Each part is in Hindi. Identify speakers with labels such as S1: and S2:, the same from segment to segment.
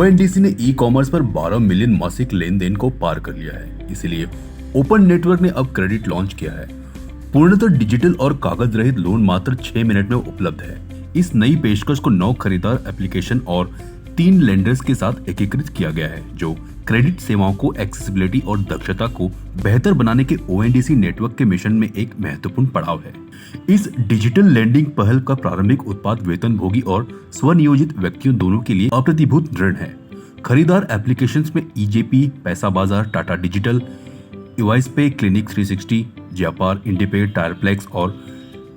S1: ओएनडीसी ने ई कॉमर्स पर 12 मिलियन मासिक लेन देन को पार कर लिया है। इसीलिए ओपन नेटवर्क ने अब क्रेडिट लॉन्च किया है। पूर्णतः डिजिटल और कागज रहित लोन मात्र 6 मिनट में उपलब्ध है। इस नई पेशकश को 9 खरीदार एप्लीकेशन और 3 लेंडर्स के साथ एकीकृत किया गया है, जो क्रेडिट सेवाओं को एक्सेसिबिलिटी और दक्षता को बेहतर बनाने के ओएनडीसी नेटवर्क के मिशन में एक महत्वपूर्ण पड़ाव है। इस डिजिटल लेंडिंग पहल का प्रारंभिक उत्पाद वेतनभोगी और स्वनियोजित व्यक्तियों दोनों के लिए अप्रतिभूत दृढ़ है। खरीदार एप्लीकेशंस में ईजेपी, पैसा बाजार, टाटा डिजिटल, इवाइस पे, क्लिनिक 360, व्यापार, इंडिपे, टायरप्लेक्स और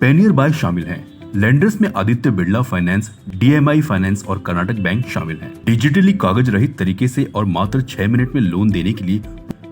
S1: पेनियर बाय शामिल हैं। लेंडर्स में Aditya Birla finance, DMI finance और कर्नाटक बैंक शामिल हैं। डिजिटली कागज रहित तरीके से और मात्र 6 मिनट में लोन देने के लिए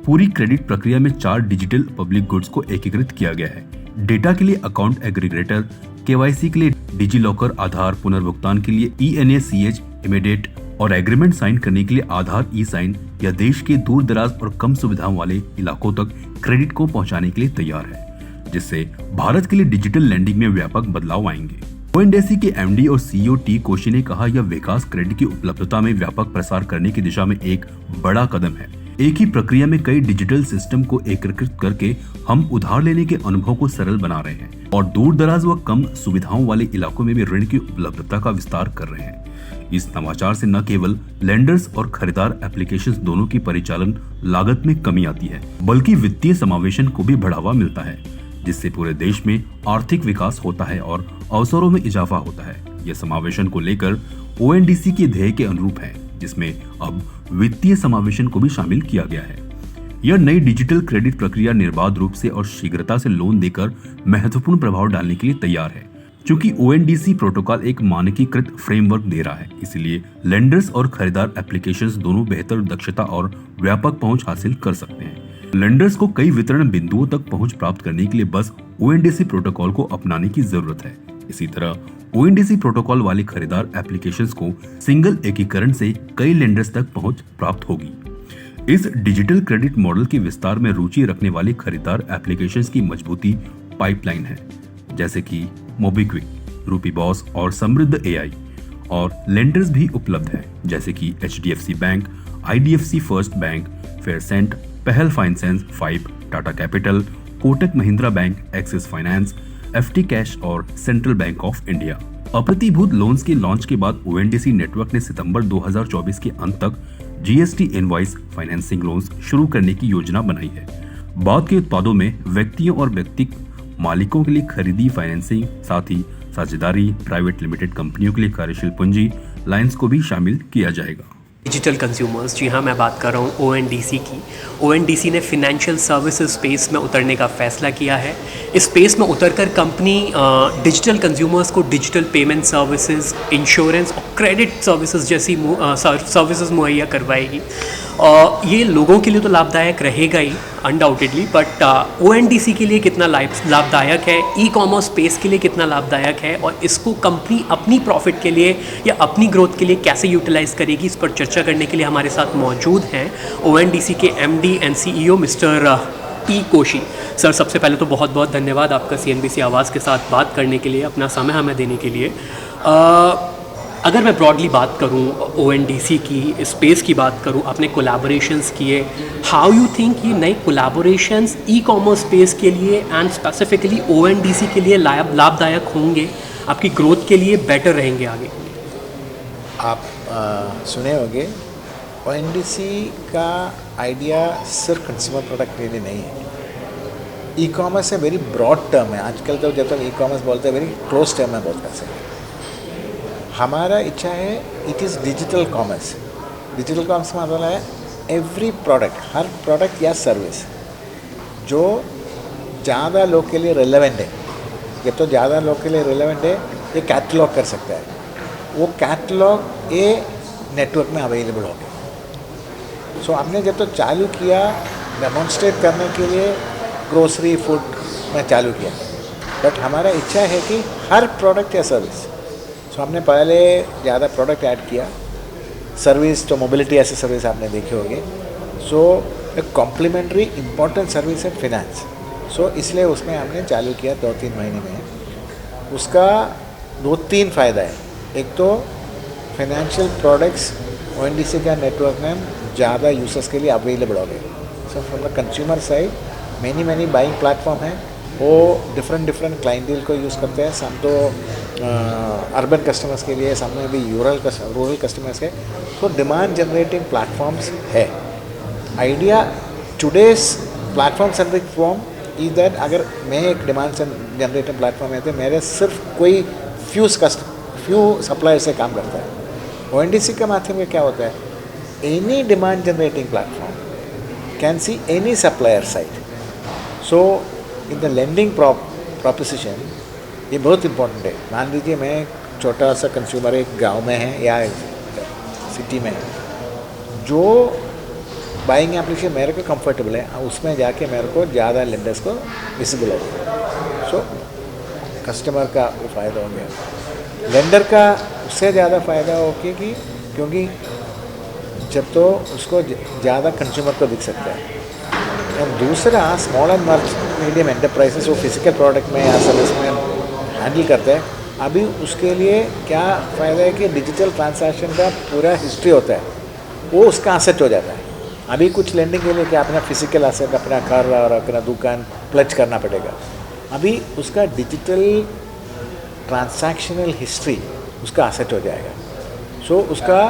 S1: पूरी क्रेडिट प्रक्रिया में 4 डिजिटल पब्लिक गुड्स को एकीकृत किया गया है। डेटा के लिए अकाउंट एग्रीगेटर, केवाईसी के लिए डिजी लॉकर, आधार, पुनर्भुगतान के लिए ईएनएसीएच, इमीडिएट और एग्रीमेंट साइन करने के लिए आधार ई साइन या देश के दूर दराज और कम सुविधाओं वाले इलाकों तक क्रेडिट को पहुंचाने के लिए तैयार है, जिससे भारत के लिए डिजिटल लैंडिंग में व्यापक बदलाव आएंगे। ओएनडीसी के एमडी और सीईओ टी कोशी ने कहा, यह विकास क्रेडिट की उपलब्धता में व्यापक प्रसार करने की दिशा में एक बड़ा कदम है। एक ही प्रक्रिया में कई डिजिटल सिस्टम को एकीकृत करके हम उधार लेने के अनुभव को सरल बना रहे हैं और दूर दराज व कम सुविधाओं वाले इलाकों में भी ऋण की उपलब्धता का विस्तार कर रहे हैं। इस नवाचार से न केवल लेंडर्स और खरीदार एप्लीकेशंस दोनों की परिचालन लागत में कमी आती है, बल्कि वित्तीय समावेशन को भी बढ़ावा मिलता है, जिससे पूरे देश में आर्थिक विकास होता है और अवसरों में इजाफा होता है। यह समावेशन को लेकर ओएनडीसी के ध्येय के अनुरूप है, जिसमें अब वित्तीय समावेशन को भी शामिल किया गया है। यह नई डिजिटल क्रेडिट प्रक्रिया निर्बाध रूप से और शीघ्रता से लोन देकर महत्वपूर्ण प्रभाव डालने के लिए तैयार है। चूंकि ओएनडीसी प्रोटोकॉल एक मानकीकृत फ्रेमवर्क दे रहा है, इसलिए लेंडर्स और खरीदार एप्लीकेशंस दोनों बेहतर दक्षता और व्यापक पहुंच हासिल कर सकते हैं। लेंडर्स को कई वितरण बिंदुओं तक पहुंच प्राप्त करने के लिए बस ओएनडीसी प्रोटोकॉल को अपनाने की जरूरत है। इसी तरह ओएनडीसी प्रोटोकॉल वाले खरीदार एप्लीकेशंस को सिंगल एकीकरण से कई लेंडर्स तक पहुंच प्राप्त होगी। इस डिजिटल क्रेडिट मॉडल के विस्तार में रुचि रखने वाले खरीदार एप्लीकेशंस की मजबूती पाइपलाइन है, जैसे कि मोबीक्विक, रूपीबॉस और समृद्ध एआई, और लेंडर्स भी उपलब्ध हैं, जैसे कि HDFC bank, IDFC first bank, Fairsent, Pahal finance 5, Tata capital, Kotak Mahindra bank, Axis finance, FT cash और सेंट्रल बैंक ऑफ इंडिया। अप्रतिभूत लोन्स के लॉन्च के बाद ओएनडीसी नेटवर्क ने सितंबर 2024 के अंत तक जीएसटी इनवॉइस फाइनेंसिंग लोन्स शुरू करने की योजना बनाई है। बाद के उत्पादों में व्यक्तियों और व्यक्तिगत मालिकों के लिए खरीदी फाइनेंसिंग, साथ ही साझेदारी, प्राइवेट लिमिटेड कंपनियों के लिए कार्यशील पूंजी लाइन्स को भी शामिल किया जाएगा।
S2: डिजिटल कंज्यूमर्स, जी हाँ, मैं बात कर रहा हूँ ओएनडीसी की। ओएनडीसी ने फिनेंशियल सर्विसेज स्पेस में उतरने का फैसला किया है। इस स्पेस में उतरकर कंपनी डिजिटल कंज्यूमर्स को डिजिटल पेमेंट सर्विसेज, इंश्योरेंस और क्रेडिट सर्विसेज जैसी सर्विसेज मुहैया करवाएगी। ये लोगों के लिए तो लाभदायक रहेगा ही अनडाउटेडली, बट ओएनडीसी के लिए कितना लाभदायक है, ई कॉमर्स स्पेस के लिए कितना लाभदायक है और इसको कंपनी अपनी प्रॉफिट के लिए या अपनी ग्रोथ के लिए कैसे यूटिलाइज करेगी, इस पर चर्चा करने के लिए हमारे साथ मौजूद हैं ओएनडीसी के MD and CEO mister T Koshy. Sir, सबसे पहले तो बहुत बहुत धन्यवाद आपका सीएनबीसी आवाज़ के साथ बात करने के लिए, अपना समय हमें देने के लिए। अगर मैं ब्रॉडली बात करूं ओएनडीसी की स्पेस की बात करूं, आपने कोलैबोरेशंस किए, हाउ यू थिंक ये नए कोलैबोरेशंस ई कॉमर्स स्पेस के लिए एंड स्पेसिफिकली ओएनडीसी के लिए लाभदायक होंगे, आपकी ग्रोथ के लिए बेटर रहेंगे आगे?
S3: आप सुने होंगे ओएनडीसी का आइडिया सिर्फ कंज्यूमर प्रोडक्ट के लिए नहीं है। ई कॉमर्स है वेरी ब्रॉड टर्म है। आजकल तो जब तक ई कॉमर्स बोलते हैं वेरी क्लोज टर्म में बोलते हैं। हमारा इच्छा है it is digital commerce. Digital commerce का मतलब है एवरी प्रोडक्ट, हर प्रोडक्ट या सर्विस जो ज़्यादा लोग के लिए रिलेवेंट है, जब तो ज़्यादा लोग के लिए रिलेवेंट है, ये कैटलॉग कर सकता है। वो कैटलॉग ये नेटवर्क में अवेलेबल हो गया। सो हमने जब तो चालू किया डेमोन्स्ट्रेट करने के लिए ग्रोसरी फूड में चालू किया, बट हमारा इच्छा है कि हर प्रोडक्ट या सर्विस, सो हमने पहले ज़्यादा प्रोडक्ट ऐड किया। सर्विस तो मोबिलिटी ऐसे सर्विस आपने देखे होंगे। सो एक कॉम्प्लीमेंट्री इम्पॉर्टेंट सर्विस है फिनेंस। सो इसलिए उसमें हमने चालू किया 2-3 महीने में। उसका 2-3 फ़ायदा है। एक तो फाइनेंशियल प्रोडक्ट्स ONDC का नेटवर्क में ज़्यादा यूजर्स के लिए अवेलेबल हो गए. सो from the consumer side many buying platform है, वो डिफरेंट क्लाइंटेल को यूज़ करते हैं. सम तो अर्बन कस्टमर्स के लिए, सब में भी रूरल कस्टमर्स के. तो डिमांड जनरेटिंग प्लेटफॉर्म्स है. Idea today's platform centric form is that अगर मैं एक डिमांड जनरेटिंग प्लेटफॉर्म है तो मेरे सिर्फ कोई फ्यू सप्लायर से काम करता है. ONDC के माध्यम में क्या होता है, any demand generating platform can see any supplier side. So in the lending proposition ये बहुत इंपॉर्टेंट है. मान लीजिए मैं छोटा सा कंज्यूमर एक गांव में है या सिटी में, जो बाइंग एप्लीकेशन मेरे को कंफर्टेबल है, उसमें जाके मेरे को ज़्यादा लेंडर्स को विजिबल हो गया. सो कस्टमर का वो फ़ायदा हो गया. लेंडर का उससे ज़्यादा फ़ायदा हो गया कि क्योंकि जब तो उसको ज़्यादा कंज्यूमर को दिख सकता है. और दूसरा स्मॉल एंड मीडियम एंटरप्राइजेस वो फिजिकल प्रोडक्ट में या सर्विस में हैंडल करते हैं. अभी उसके लिए क्या फ़ायदा है कि डिजिटल ट्रांजैक्शन का पूरा हिस्ट्री होता है, वो उसका एसेट हो जाता है. अभी कुछ लेंडिंग के लिए क्या अपना फिजिकल एसेट, अपना घर और अपना दुकान प्लज करना पड़ेगा. अभी उसका डिजिटल ट्रांजैक्शनल हिस्ट्री उसका एसेट हो जाएगा. सो उसका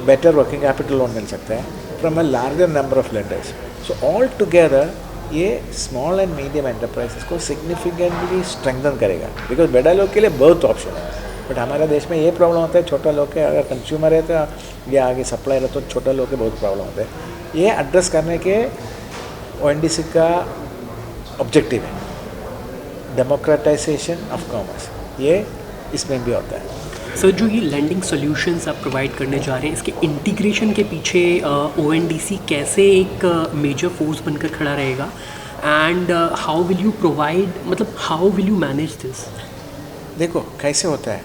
S3: बेटर वर्किंग कैपिटल लोन मिल सकता है from a larger number of lenders. So all together ये स्मॉल एंड मीडियम एंटरप्राइजेस को सिग्निफिकेंटली स्ट्रेंथन करेगा. बिकॉज बड़ा लोग के लिए बहुत ऑप्शन है, बट हमारे देश में ये प्रॉब्लम होता है छोटा लोग के, अगर कंज्यूमर है तो या आगे सप्लायर है तो छोटा लोग के बहुत प्रॉब्लम होता है. ये एड्रेस करने के ONDC का ऑब्जेक्टिव है डेमोक्रेटाइजेशन ऑफ कॉमर्स. ये इसमें भी होता है.
S2: सर जो ये लैंडिंग सॉल्यूशंस आप प्रोवाइड करने जा रहे हैं, इसके इंटीग्रेशन के पीछे ONDC कैसे एक मेजर फोर्स बनकर खड़ा रहेगा, and how will you provide, मतलब how will you manage this?
S3: देखो कैसे होता है,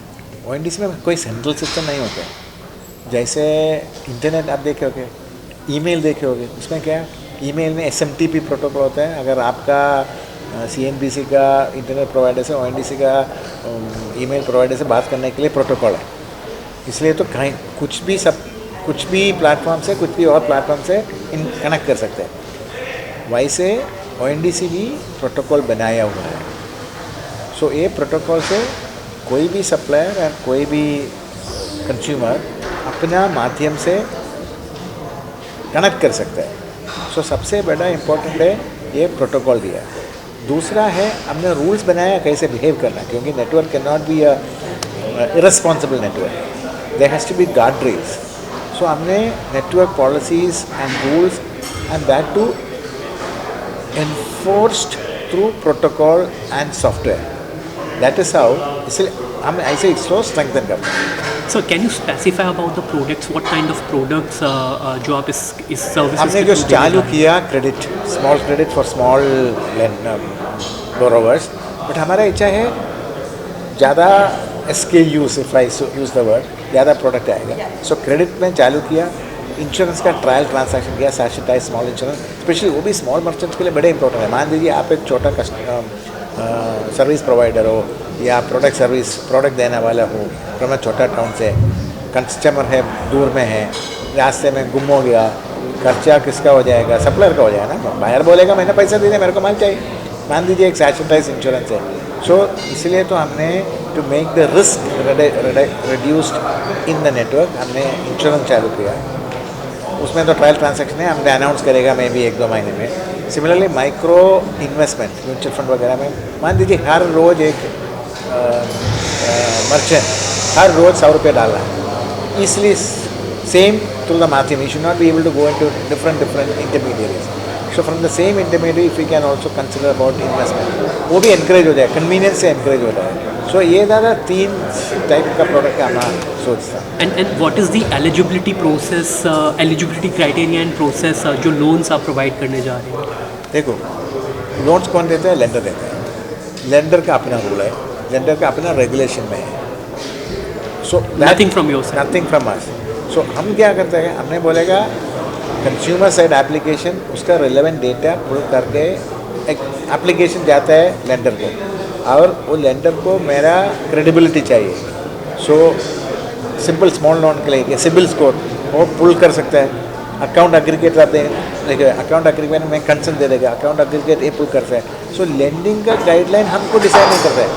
S3: ONDC में कोई सेंट्रल सिस्टम नहीं होता है. जैसे इंटरनेट आप देखे होगे, ईमेल देखे होगे, उसमें क्या है, ईमेल में SMTP प्रोटोकॉल होता है. अगर आपका CNBC का इंटरनेट प्रोवाइडर से ONDC का ईमेल प्रोवाइडर से बात करने के लिए प्रोटोकॉल है. इसलिए तो कहीं कुछ भी प्लेटफॉर्म से कुछ भी और प्लेटफॉर्म से कनेक्ट कर सकते हैं. वैसे ONDC भी प्रोटोकॉल बनाया हुआ है. सो ये प्रोटोकॉल से कोई भी सप्लायर और कोई भी कंज्यूमर अपना माध्यम से कनेक्ट कर सकता है. सो सबसे बड़ा इम्पोर्टेंट है ये प्रोटोकॉल दिया है. दूसरा है हमने रूल्स बनाया कैसे बिहेव करना, क्योंकि network can not be a irresponsible network, there has to be guard rails. So हमने network policies and rules and that to enforced through protocol and software. That is how, इसलिए हम ऐसे इसको स्ट्रेंथन करते हैं.
S2: Sir can you specify about the products, what kind of products जो आप इस सर्विस
S3: हमने जो चालू किया credit, small credit for small borrowers, but हमारा इच्छा है ज़्यादा SKUs, if I use the word, ज़्यादा प्रोडक्ट आएगा. सो क्रेडिट में चालू किया, इंश्योरेंस का ट्रायल ट्रांजैक्शन किया, सैचुटाइज स्मॉल इंश्योरेंस, स्पेशली वो भी स्मॉल मर्चेंट्स के लिए बड़े इंपॉर्टेंट है. मान लीजिए आप एक छोटा सर्विस प्रोवाइडर हो या प्रोडक्ट देने वाला हो फ्रॉम छोटा टाउन से, कस्टमर है दूर में है, रास्ते में गुम हो गया, खर्चा किसका हो जाएगा, सप्लायर का हो जाएगा ना. बायर बोलेगा मैंने पैसा दे दिया, मेरे को माल चाहिए. मान लीजिए एक सैचुटाइज इंश्योरेंस है. सो इसलिए तो हमने to make the risk reduced in the network हमने इंश्योरेंस चालू किया. उसमें तो ट्रायल ट्रांजैक्शन है, हमने अनाउंस करेगा मे भी 1-2 महीने में. Similarly micro investment mutual fund वगैरह में मान लीजिए हर रोज़ एक मर्चेंट हर रोज़ 100 रुपये डाल रहा है, इसलिए सेम थ्रू द माध्यम, you should not be able to go into different intermediaries. So from the same intermediary if you can also consider about investment, वो भी एनकरेज हो जाए, कन्वीनियंस से एनकरेज हो जाए. सो ये ज़्यादा 3 टाइप का प्रोडक्ट का हमारा सोचता.
S2: And what is the eligibility process, eligibility criteria and process जो लोन्स आप प्रोवाइड करने जा रहे हैं?
S3: देखो लोन्स कौन देता है, लेंडर देता है. लेंडर का अपना रूल है, लेंडर का अपना रेगुलेशन में है. So
S2: nothing from your side,
S3: nothing from us. So हम क्या करते हैं, हमने बोलेगा कंज्यूमर साइड एप्लीकेशन, उसका रिलेवेंट डेटा पुल करके एक एप्लीकेशन जाता है लेंडर को, और वो लेंडर को मेरा क्रेडिबिलिटी चाहिए. सो सिंपल स्मॉल लोन के लिए सिबिल स्कोर वो पुल कर सकता है। अकाउंट एग्रीगेट देखिए, अकाउंट एग्रीगेट में कंसर्न दे देगा, अकाउंट एग्रीगेट ये पुल करता है। सो लेंडिंग का गाइडलाइन हमको डिसाइड नहीं करता है,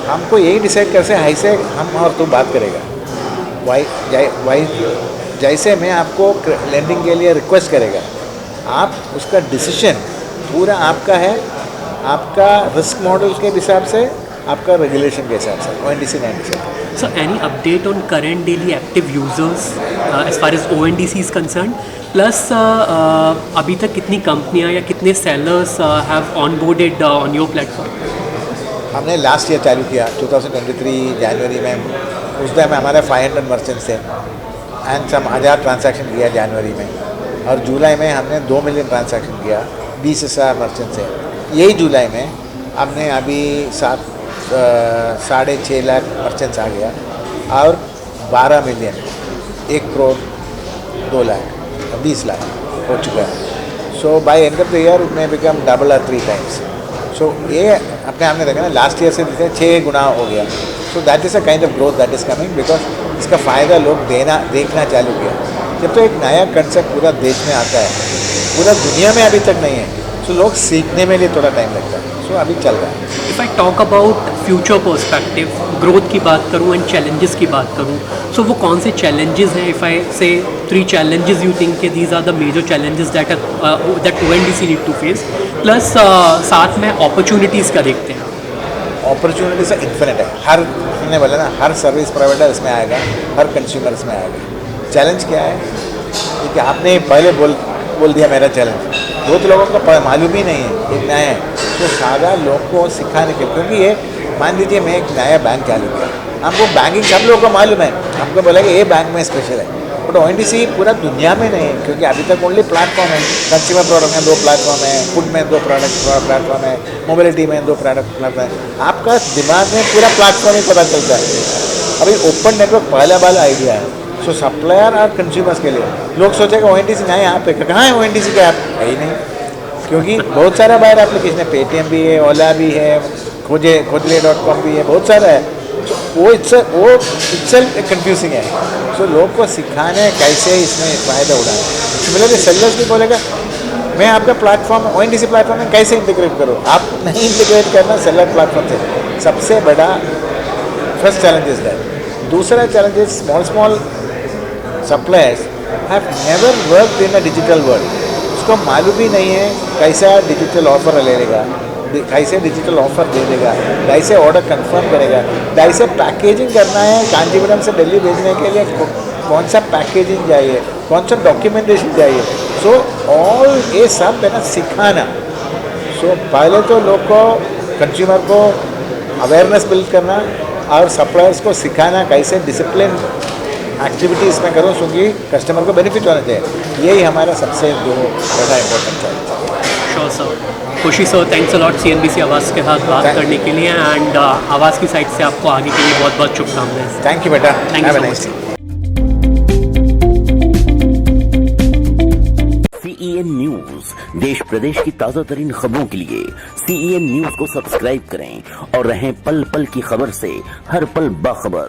S3: हमको यही डिसाइड करते हैं, ऐसे हम और तू बात करेगा, वाई जैसे मैं आपको लेंडिंग के लिए रिक्वेस्ट करेगा, आप उसका डिसीजन पूरा आपका है, आपका रिस्क मॉडल के हिसाब से, आपका रेगुलेशन के हिसाब से, ONDC 97।
S2: So any update on current daily active users as far as ONDC is concerned? Plus अभी तक कितनी कंपनियां या कितने sellers have onboarded on your platform?
S3: हमने लास्ट ईयर चालू किया 2023 जनवरी में, उस टाइम में हमारे 500 मर्चेंट्स थे एंड सम 1000 ट्रांजैक्शन किया जनवरी में, और जुलाई में हमने 2 मिलियन ट्रांजैक्शन किया, 20,000 मर्चेंट्स है। यही जुलाई में हमने अभी 6.5 लाख मर्चेंट्स आ गया और 12 मिलियन, 1 करोड़ 2 लाख 20 लाख हो चुका है। So by end of the year it may become double और 3 टाइम्स। सो ये अपने हमने देखा ना, लास्ट ईयर से 6 गुना हो गया। So that is a kind of growth that is coming, because इसका फ़ायदा लोग देखना चालू किया। जब तो एक नया कंसेप्ट पूरा देश में आता है, पूरा दुनिया में अभी तक नहीं है, सो लोग सीखने में लिए थोड़ा टाइम लगता है। सो अभी चल रहा है।
S2: If I talk about future perspective, growth की बात करूँ एंड चैलेंजेस की बात करूँ, सो वो कौन से चैलेंजेस हैं? इफ़ आई से 3 challenges you think कि these are the major challenges that ONDC need to face, plus साथ में अपॉर्चुनिटीज़ का देखते हैं।
S3: अपॉर्चुनिटीज़ इन्फिनिट है, हर मैंने बोला ना, हर सर्विस प्रोवाइडर इसमें आएगा, हर कंज्यूमर इसमें आएगा। चैलेंज क्या है कि आपने पहले बोल दिया मेरा चैलेंज, बहुत लोगों को मालूम ही नहीं है, एक नया है, तो सादा लोग को सिखाने के, क्योंकि ये मान लीजिए मैं एक नया बैंक चालू किया, हमको बैंकिंग सब लोगों को मालूम है, हमको बोला कि ये बैंक में स्पेशल है, बट ONDC पूरा दुनिया में नहीं है, क्योंकि अभी तक ओनली प्लेटफॉर्म है। कंज्यूमर प्रोडक्ट में 2 प्लेटफॉर्म है, फूड में 2 प्लेटफॉर्म है, मोबिलिटी में 2 प्लेटफॉर्म है। आपका दिमाग में पूरा प्लेटफॉर्म ही पता चलता है। अभी ओपन नेटवर्क पहला वाला आइडिया है, सो सप्लायर और कंज्यूमर्स के लिए लोग सोचेगा ONDC नया यहाँ पे, कहाँ है ONDC का ऐप? है ही नहीं, क्योंकि बहुत सारा बाहर एप्लीकेशन है, पेटीएम भी है, ओला भी है, खोजले.com भी है, बहुत सारा है। वो इट्सेल्फ कंफ्यूजिंग है। सो लोग को सिखाने कैसे इसमें फ़ायदा उठाना। सिमिलरली सेलर्स भी बोलेगा मैं आपका प्लेटफॉर्म ONDC प्लेटफॉर्म में कैसे इंटीग्रेट करूँ? आप नहीं इंटीग्रेट करना सेलर प्लेटफॉर्म से, सबसे बड़ा फर्स्ट चैलेंज इज दैट। दूसरा challenge is small suppliers have never worked in a digital world, उसको मालूम ही नहीं है कैसा डिजिटल ऑफर ले लेगा, कैसे डिजिटल ऑफर दे देगा, कैसे ऑर्डर कंफर्म करेगा, कैसे पैकेजिंग करना है, कांजीपुरम से दिल्ली भेजने के लिए कौन सा पैकेजिंग चाहिए, कौन सा डॉक्यूमेंटेशन चाहिए। सो ऑल ये सब है ना सिखाना। सो पहले तो लोग को, कंज्यूमर को अवेयरनेस बिल्ड करना और सप्लायर्स को सिखाना कैसे डिसिप्लिन एक्टिविटीज़ में करो, क्योंकि कस्टमर को बेनिफिट होना चाहिए। यही हमारा सबसे बड़ा इम्पोर्टेंट चैलेंज है।
S2: Sure sir. खुशी sir, thanks a lot CNBC Awaaz के साथ बात करने के लिए, एंड आवाज़ की साइड से आपको आगे के लिए बहुत बहुत शुभकामनाएं।
S3: थैंक यू बेटा,
S2: thank you so much.
S4: CEN news, देश प्रदेश की ताजा तरीन खबरों के लिए CEN न्यूज को सब्सक्राइब करें और रहें पल पल की खबर से हर पल बाखबर।